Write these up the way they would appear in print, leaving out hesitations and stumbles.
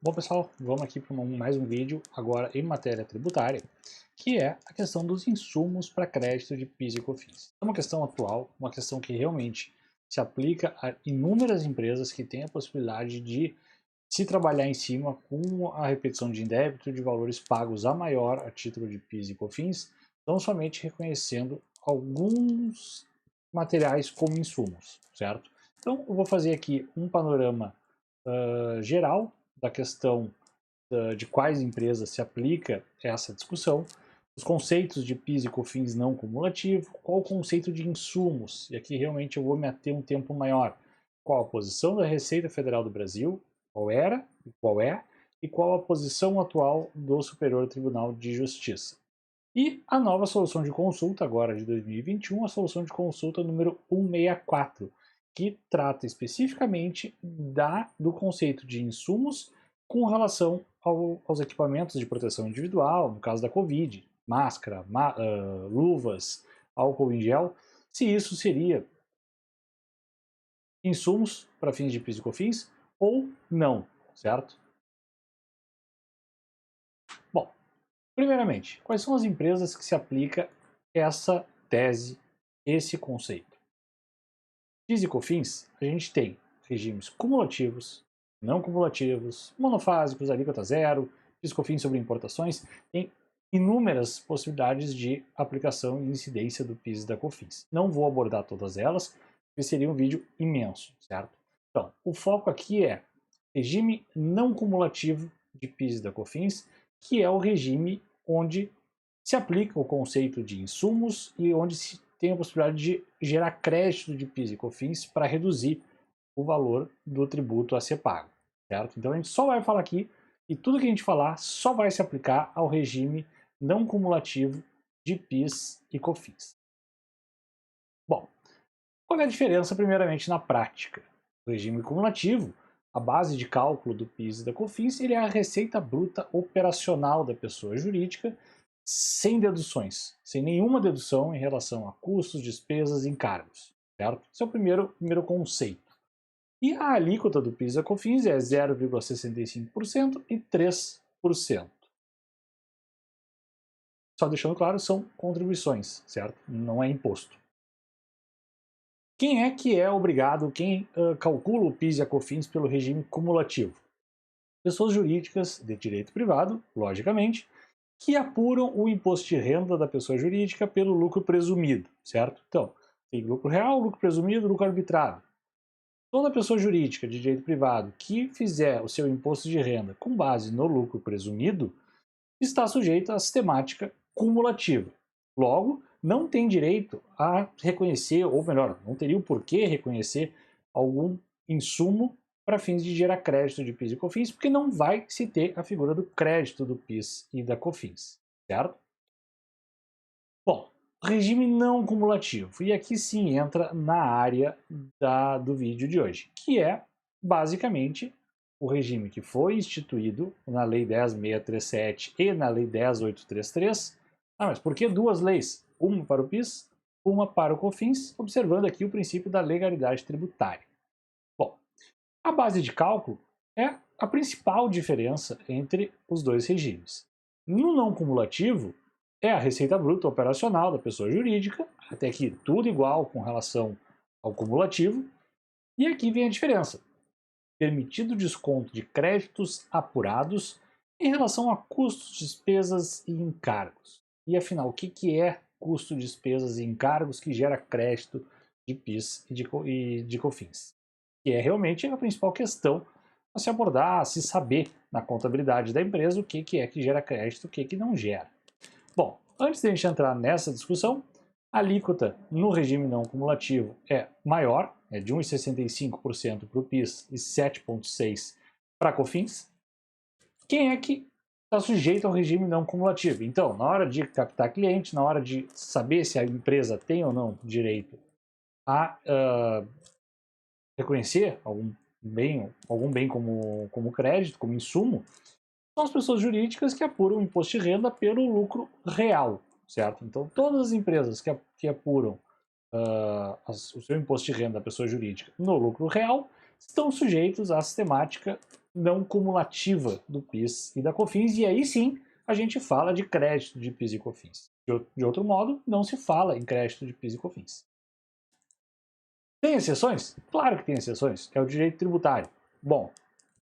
Bom pessoal, vamos aqui para mais um vídeo agora em matéria tributária, que é a questão dos insumos para crédito de PIS e COFINS. É uma questão atual, uma questão que realmente se aplica a inúmeras empresas que têm a possibilidade de se trabalhar em cima com a repetição de débito de valores pagos a maior a título de PIS e COFINS, não somente reconhecendo alguns materiais como insumos, certo? Então eu vou fazer aqui um panorama geral da questão de quais empresas se aplica essa discussão, os conceitos de PIS e COFINS não cumulativo, qual o conceito de insumos, e aqui realmente eu vou me ater um tempo maior, qual a posição da Receita Federal do Brasil, qual era e qual a posição atual do Superior Tribunal de Justiça. E a nova solução de consulta, agora de 2021, a solução de consulta número 164, que trata especificamente do conceito de insumos com relação aos equipamentos de proteção individual, no caso da Covid, máscara, luvas, álcool em gel, se isso seria insumos para fins de PIS e COFINS ou não, certo? Bom, primeiramente, quais são as empresas que se aplica essa tese, esse conceito? PIS e COFINS, a gente tem regimes cumulativos, não cumulativos, monofásicos, alíquota zero, PIS e COFINS sobre importações, tem inúmeras possibilidades de aplicação e incidência do PIS e da COFINS. Não vou abordar todas elas, porque seria um vídeo imenso, certo? Então, o foco aqui é regime não cumulativo de PIS e da COFINS, que é o regime onde se aplica o conceito de insumos e onde se tem a possibilidade de gerar crédito de PIS e COFINS para reduzir o valor do tributo a ser pago, certo? Então a gente só vai falar aqui e tudo que a gente falar só vai se aplicar ao regime não cumulativo de PIS e COFINS. Bom, qual é a diferença primeiramente na prática? O regime cumulativo, a base de cálculo do PIS e da COFINS, ele é a receita bruta operacional da pessoa jurídica sem deduções, sem nenhuma dedução em relação a custos, despesas e encargos, certo? Esse é o primeiro conceito. E a alíquota do PIS e da COFINS é 0,65% e 3%. Só deixando claro, são contribuições, certo? Não é imposto. Quem é que é obrigado, quem calcula o PIS e a COFINS pelo regime cumulativo? Pessoas jurídicas de direito privado, logicamente, que apuram o imposto de renda da pessoa jurídica pelo lucro presumido, certo? Então, tem lucro real, lucro presumido, lucro arbitrário. Toda pessoa jurídica de direito privado que fizer o seu imposto de renda com base no lucro presumido está sujeita à sistemática cumulativa. Logo, não tem direito a reconhecer, ou melhor, não teria o porquê reconhecer algum insumo para fins de gerar crédito de PIS e COFINS, porque não vai se ter a figura do crédito do PIS e da COFINS, certo? Bom, regime não cumulativo, e aqui sim entra na área do vídeo de hoje, que é basicamente o regime que foi instituído na Lei 10.637 e na Lei 10.833. Mas por que duas leis? Uma para o PIS, uma para o COFINS, observando aqui o princípio da legalidade tributária. Bom, a base de cálculo é a principal diferença entre os dois regimes. No não cumulativo, é a receita bruta operacional da pessoa jurídica, até aqui tudo igual com relação ao cumulativo, e aqui vem a diferença. Permitido desconto de créditos apurados em relação a custos, despesas e encargos. E afinal, o que é custo, despesas e encargos que gera crédito de PIS e de COFINS? Que é realmente a principal questão a se abordar, a se saber na contabilidade da empresa o que é que gera crédito, o que não gera. Bom, antes de a gente entrar nessa discussão, a alíquota no regime não cumulativo é maior, é de 1,65% para o PIS e 7,6% para a COFINS. Quem é que está sujeito ao regime não cumulativo? Então, na hora de captar cliente, na hora de saber se a empresa tem ou não direito a reconhecer algum bem como crédito, como insumo, são as pessoas jurídicas que apuram o imposto de renda pelo lucro real, certo? Então, todas as empresas que apuram o seu imposto de renda da pessoa jurídica no lucro real estão sujeitos à sistemática não cumulativa do PIS e da COFINS, e aí sim a gente fala de crédito de PIS e COFINS. De outro modo, não se fala em crédito de PIS e COFINS. Tem exceções? Claro que tem exceções, é o direito tributário. Bom,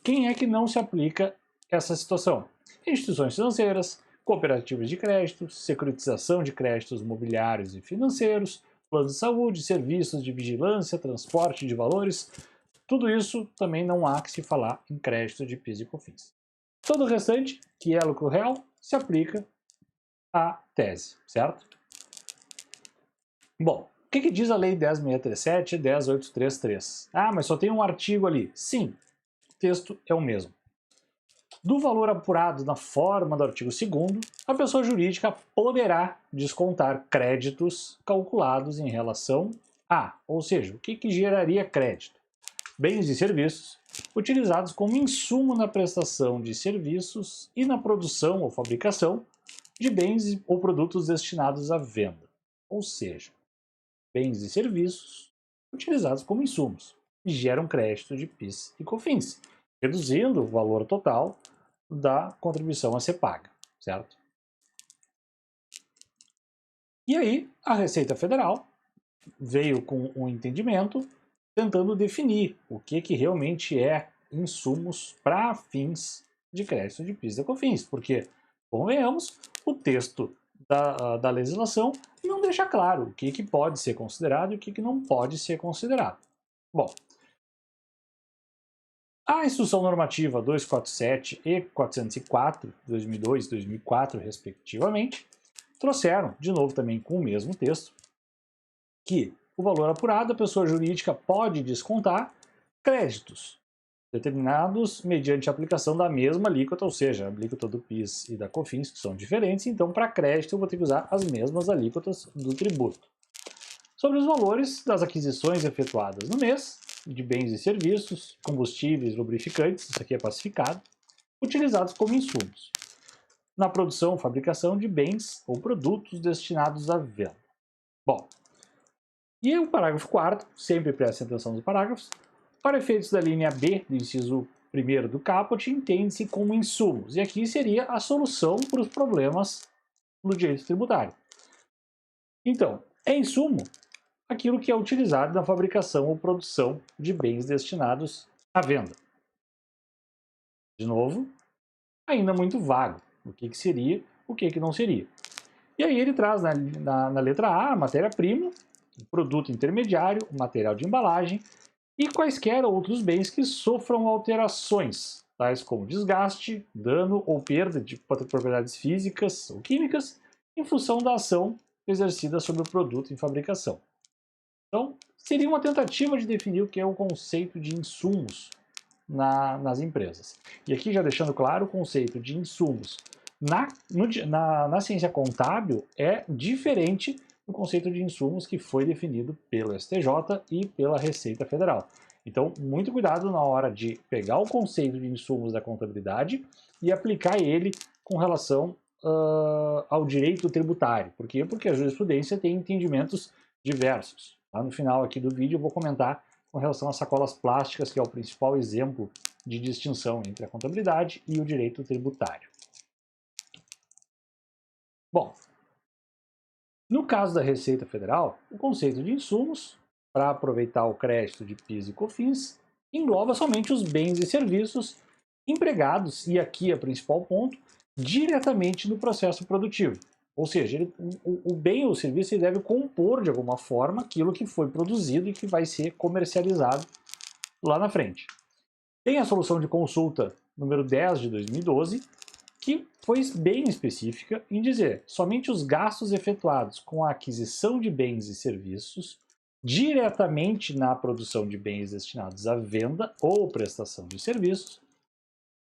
quem é que não se aplica essa situação? Instituições financeiras, cooperativas de crédito, securitização de créditos mobiliários e financeiros, planos de saúde, serviços de vigilância, transporte de valores. Tudo isso também não há que se falar em crédito de PIS e COFINS. Todo o restante, que é lucro real, se aplica à tese, certo? Bom, o que diz a Lei 10.637 e 10.833? Ah, mas só tem um artigo ali. Sim, o texto é o mesmo. Do valor apurado na forma do artigo 2º, a pessoa jurídica poderá descontar créditos calculados em relação a, ou seja, o que geraria crédito? Bens e serviços utilizados como insumo na prestação de serviços e na produção ou fabricação de bens ou produtos destinados à venda. Ou seja, bens e serviços utilizados como insumos e geram crédito de PIS e COFINS, reduzindo o valor total da contribuição a ser paga, certo? E aí, a Receita Federal veio com um entendimento tentando definir o que realmente é insumos para fins de crédito de PIS e COFINS, porque, convenhamos, o texto da legislação não deixa claro o que pode ser considerado e o que não pode ser considerado. Bom, a Instrução Normativa 247 e 404, 2002 e 2004, respectivamente, trouxeram, de novo também com o mesmo texto, que o valor apurado a pessoa jurídica pode descontar créditos determinados mediante a aplicação da mesma alíquota, ou seja, a alíquota do PIS e da COFINS, que são diferentes, então para crédito eu vou ter que usar as mesmas alíquotas do tributo. Sobre os valores das aquisições efetuadas no mês, de bens e serviços, combustíveis, lubrificantes, isso aqui é pacificado, utilizados como insumos, na produção ou fabricação de bens ou produtos destinados à venda. Bom, e o parágrafo 4º, sempre prestem atenção nos parágrafos, para efeitos da linha B do inciso 1º do caput, entende-se como insumos, e aqui seria a solução para os problemas do direito tributário. Então, é insumo aquilo que é utilizado na fabricação ou produção de bens destinados à venda. De novo, ainda muito vago o que seria, o que não seria. E aí ele traz na letra A a matéria-prima, o produto intermediário, o material de embalagem e quaisquer outros bens que sofram alterações, tais como desgaste, dano ou perda de propriedades físicas ou químicas em função da ação exercida sobre o produto em fabricação. Então, seria uma tentativa de definir o que é o conceito de insumos nas empresas. E aqui já deixando claro, o conceito de insumos na ciência contábil é diferente do conceito de insumos que foi definido pelo STJ e pela Receita Federal. Então, muito cuidado na hora de pegar o conceito de insumos da contabilidade e aplicar ele com relação ao direito tributário. Por quê? Porque a jurisprudência tem entendimentos diversos. Lá no final aqui do vídeo eu vou comentar com relação às sacolas plásticas, que é o principal exemplo de distinção entre a contabilidade e o direito tributário. Bom, no caso da Receita Federal, o conceito de insumos, para aproveitar o crédito de PIS e COFINS, engloba somente os bens e serviços empregados, e aqui é o principal ponto, diretamente no processo produtivo. Ou seja, o bem ou o serviço deve compor de alguma forma aquilo que foi produzido e que vai ser comercializado lá na frente. Tem a solução de consulta número 10 de 2012, que foi bem específica em dizer somente os gastos efetuados com a aquisição de bens e serviços diretamente na produção de bens destinados à venda ou prestação de serviços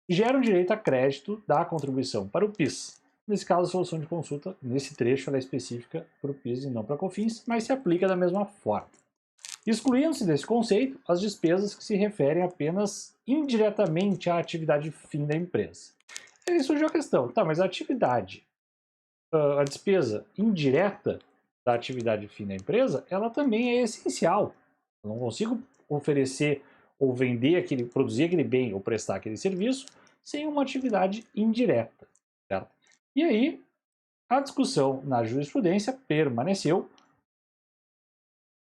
geram direito a crédito da contribuição para o PIS. Nesse caso, a solução de consulta, nesse trecho, ela é específica para o PIS e não para a COFINS, mas se aplica da mesma forma. Excluindo-se desse conceito as despesas que se referem apenas indiretamente à atividade fim da empresa. Aí surgiu a questão, tá, mas a despesa indireta da atividade fim da empresa, ela também é essencial. Eu não consigo oferecer ou vender aquele, produzir aquele bem ou prestar aquele serviço sem uma atividade indireta, certo? E aí, a discussão na jurisprudência permaneceu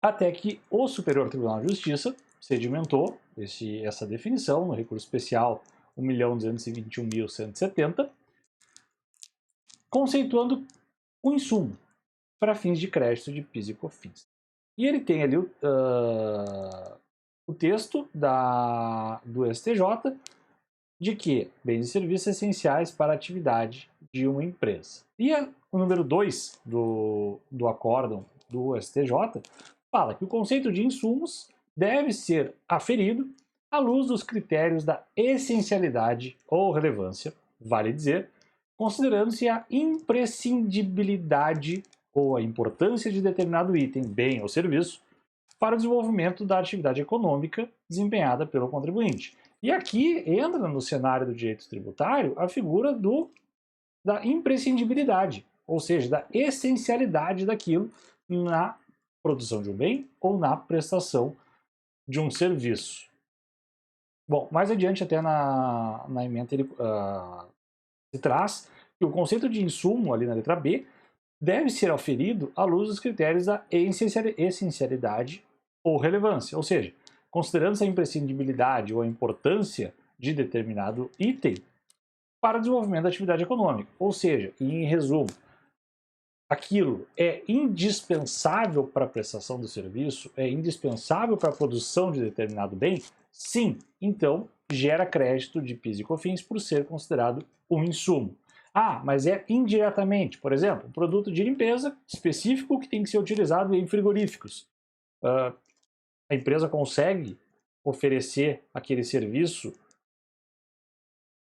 até que o Superior Tribunal de Justiça sedimentou essa definição no recurso especial 1.221.170, conceituando o insumo para fins de crédito de PIS e COFINS. E ele tem ali o texto do STJ de que bens e serviços essenciais para a atividade de uma empresa. E o número 2 do acórdão do STJ fala que o conceito de insumos deve ser aferido à luz dos critérios da essencialidade ou relevância, vale dizer, considerando-se a imprescindibilidade ou a importância de determinado item, bem ou serviço, para o desenvolvimento da atividade econômica desempenhada pelo contribuinte. E aqui entra no cenário do direito tributário a figura da imprescindibilidade, ou seja, da essencialidade daquilo na produção de um bem ou na prestação de um serviço. Bom, mais adiante até na ementa ele se traz que o conceito de insumo ali na letra B deve ser auferido à luz dos critérios da essencialidade ou relevância, ou seja, considerando-se a imprescindibilidade ou a importância de determinado item para o desenvolvimento da atividade econômica. Ou seja, em resumo, aquilo é indispensável para a prestação do serviço, é indispensável para a produção de determinado bem? Sim, então gera crédito de PIS e COFINS por ser considerado um insumo. Ah, mas é indiretamente, por exemplo, um produto de limpeza específico que tem que ser utilizado em frigoríficos. A empresa consegue oferecer aquele serviço,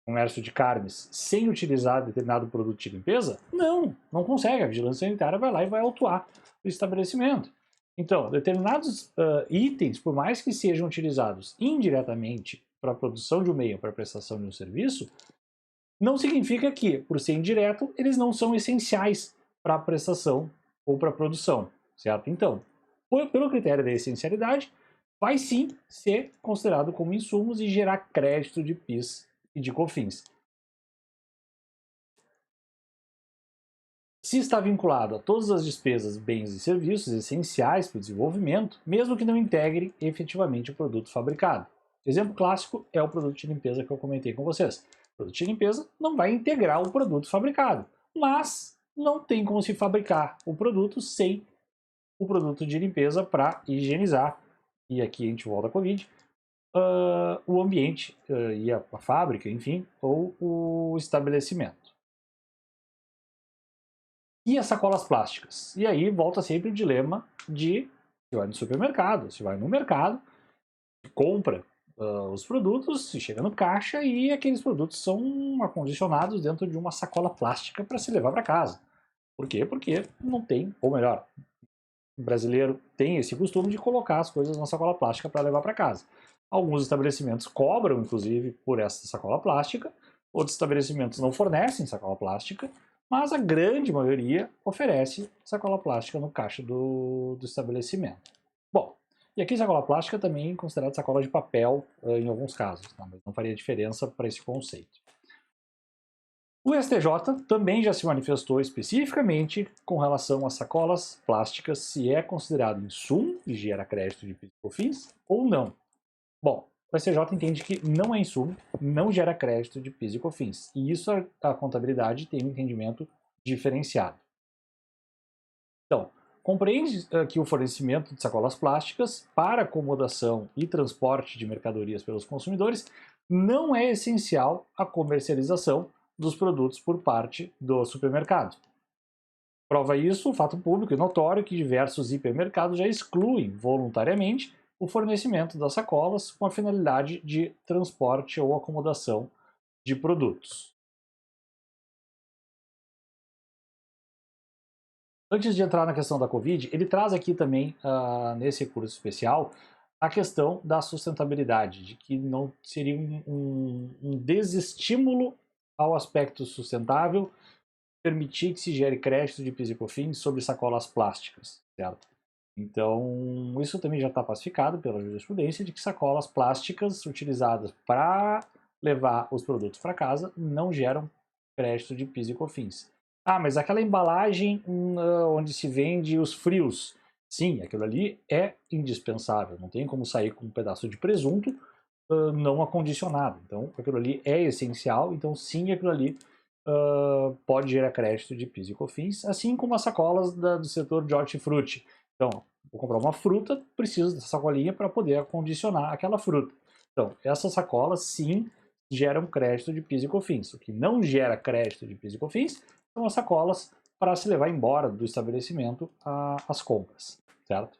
comércio de carnes, sem utilizar determinado produto de limpeza? Não, não consegue. A vigilância sanitária vai lá e vai autuar o estabelecimento. Então, determinados itens, por mais que sejam utilizados indiretamente para a produção de um meio, para a prestação de um serviço, não significa que, por ser indireto, eles não são essenciais para a prestação ou para a produção, certo? Então, pelo critério da essencialidade, vai sim ser considerado como insumos e gerar crédito de PIS e de COFINS. Se está vinculado a todas as despesas, bens e serviços essenciais para o desenvolvimento, mesmo que não integre efetivamente o produto fabricado. Exemplo clássico é o produto de limpeza que eu comentei com vocês. O produto de limpeza não vai integrar o produto fabricado, mas não tem como se fabricar o produto sem o produto de limpeza para higienizar, e aqui a gente volta à Covid, o ambiente e a fábrica, enfim, ou o estabelecimento. E as sacolas plásticas? E aí volta sempre o dilema de se vai no supermercado, se vai no mercado, compra os produtos, se chega no caixa e aqueles produtos são acondicionados dentro de uma sacola plástica para se levar para casa. Por quê? Porque não tem, ou melhor, o brasileiro tem esse costume de colocar as coisas na sacola plástica para levar para casa. Alguns estabelecimentos cobram, inclusive, por essa sacola plástica, outros estabelecimentos não fornecem sacola plástica, mas a grande maioria oferece sacola plástica no caixa do estabelecimento. Bom, e aqui sacola plástica também é considerada sacola de papel em alguns casos, tá? Mas não faria diferença para esse conceito. O STJ também já se manifestou especificamente com relação às sacolas plásticas, se é considerado insumo e gera crédito de PIS e COFINS ou não. Bom, o STJ entende que não é insumo, não gera crédito de PIS e COFINS, e isso a contabilidade tem um entendimento diferenciado. Então, compreende que o fornecimento de sacolas plásticas para acomodação e transporte de mercadorias pelos consumidores não é essencial à comercialização dos produtos por parte do supermercado. Prova isso o fato público e notório que diversos hipermercados já excluem voluntariamente o fornecimento das sacolas com a finalidade de transporte ou acomodação de produtos. Antes de entrar na questão da Covid, ele traz aqui também, nesse recurso especial, a questão da sustentabilidade, de que não seria um desestímulo ao aspecto sustentável permitir que se gere crédito de PIS e COFINS sobre sacolas plásticas, certo? Então, isso também já está pacificado pela jurisprudência de que sacolas plásticas utilizadas para levar os produtos para casa não geram crédito de PIS e COFINS. Ah, mas aquela embalagem onde se vende os frios, sim, aquilo ali é indispensável. Não tem como sair com um pedaço de presunto não acondicionado. Então, aquilo ali é essencial. Então, sim, aquilo ali pode gerar crédito de PIS e COFINS, assim como as sacolas do setor de hortifruti. Então, vou comprar uma fruta, preciso dessa sacolinha para poder acondicionar aquela fruta. Então, essas sacolas, sim, geram crédito de PIS e COFINS. O que não gera crédito de PIS e COFINS são as sacolas para se levar embora do estabelecimento as compras, certo?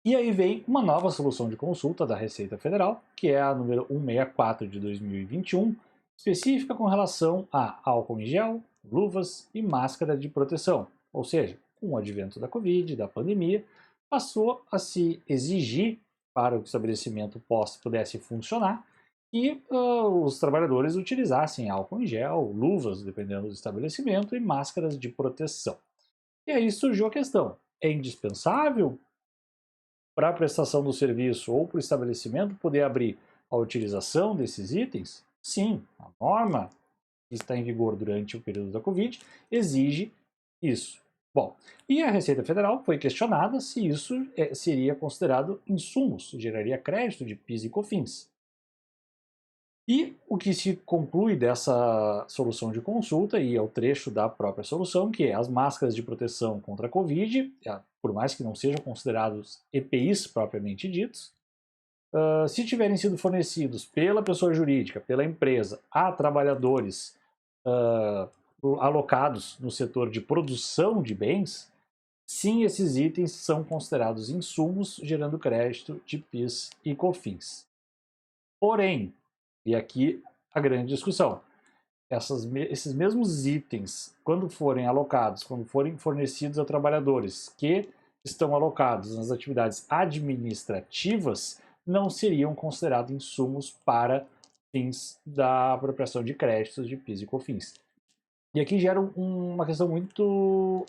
E aí vem uma nova solução de consulta da Receita Federal, que é a número 164 de 2021, específica com relação a álcool em gel, luvas e máscara de proteção. Ou seja, com o advento da Covid, da pandemia, passou a se exigir para que o estabelecimento pudesse funcionar que os trabalhadores utilizassem álcool em gel, luvas, dependendo do estabelecimento, e máscaras de proteção. E aí surgiu a questão: é indispensável para a prestação do serviço ou para o estabelecimento poder abrir a utilização desses itens? Sim, a norma que está em vigor durante o período da Covid exige isso. Bom, e a Receita Federal foi questionada se isso seria considerado insumos, geraria crédito de PIS e COFINS. E o que se conclui dessa solução de consulta, e é o trecho da própria solução, que é as máscaras de proteção contra a Covid, por mais que não sejam considerados EPIs propriamente ditos, se tiverem sido fornecidos pela pessoa jurídica, pela empresa, a trabalhadores uh, alocados no setor de produção de bens, sim, esses itens são considerados insumos, gerando crédito de PIS e COFINS. Porém, e aqui a grande discussão, esses mesmos itens, quando forem alocados, quando forem fornecidos a trabalhadores que estão alocados nas atividades administrativas, não seriam considerados insumos para fins da apropriação de créditos de PIS e COFINS. E aqui gera uma questão muito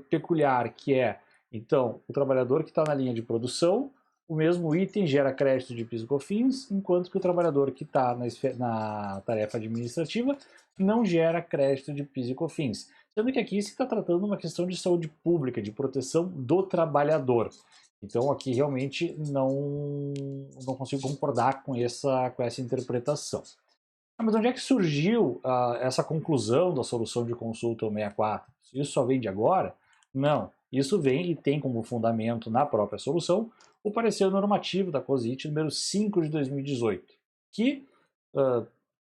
peculiar, que é, então, o trabalhador que está na linha de produção, o mesmo item gera crédito de PIS e COFINS, enquanto que o trabalhador que está na tarefa administrativa não gera crédito de PIS e COFINS. Sendo que aqui se está tratando uma questão de saúde pública, de proteção do trabalhador. Então aqui realmente não consigo concordar com essa interpretação. Mas onde é que surgiu essa conclusão da solução de consulta 164? Isso só vem de agora? Não. Isso vem e tem como fundamento na própria solução o parecer normativo da COSIT número 5 de 2018, que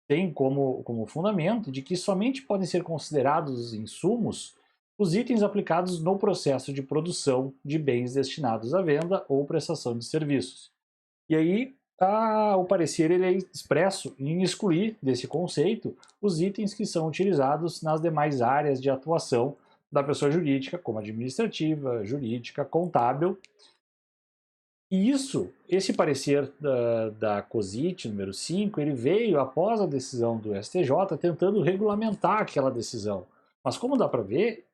tem como fundamento de que somente podem ser considerados insumos os itens aplicados no processo de produção de bens destinados à venda ou prestação de serviços. E aí, o parecer ele é expresso em excluir desse conceito os itens que são utilizados nas demais áreas de atuação da pessoa jurídica, como administrativa, jurídica, contábil. E esse parecer da COSIT número 5, ele veio após a decisão do STJ tentando regulamentar aquela decisão. Mas como dá para ver,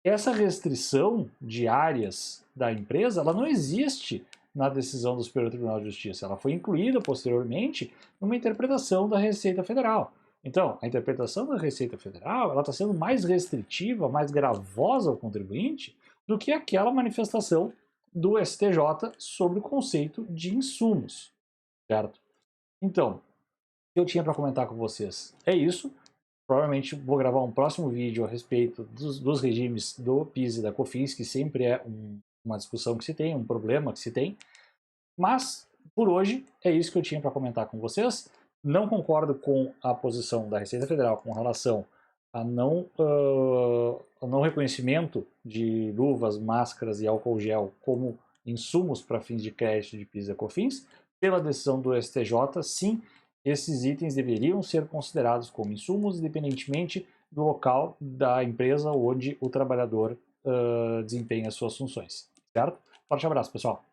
essa restrição de áreas da empresa, ela não existe na decisão do Superior Tribunal de Justiça. Ela foi incluída posteriormente numa interpretação da Receita Federal. Então, a interpretação da Receita Federal, ela está sendo mais restritiva, mais gravosa ao contribuinte do que aquela manifestação do STJ sobre o conceito de insumos, certo? Então, o que eu tinha para comentar com vocês é isso. Provavelmente vou gravar um próximo vídeo a respeito dos regimes do PIS e da COFINS, que sempre é uma discussão que se tem, um problema que se tem. Mas, por hoje, é isso que eu tinha para comentar com vocês. Não concordo com a posição da Receita Federal com relação ao não reconhecimento de luvas, máscaras e álcool gel como insumos para fins de crédito de PIS e COFINS. Pela decisão do STJ, sim, esses itens deveriam ser considerados como insumos, independentemente do local da empresa onde o trabalhador desempenha suas funções. Certo? Forte abraço, pessoal!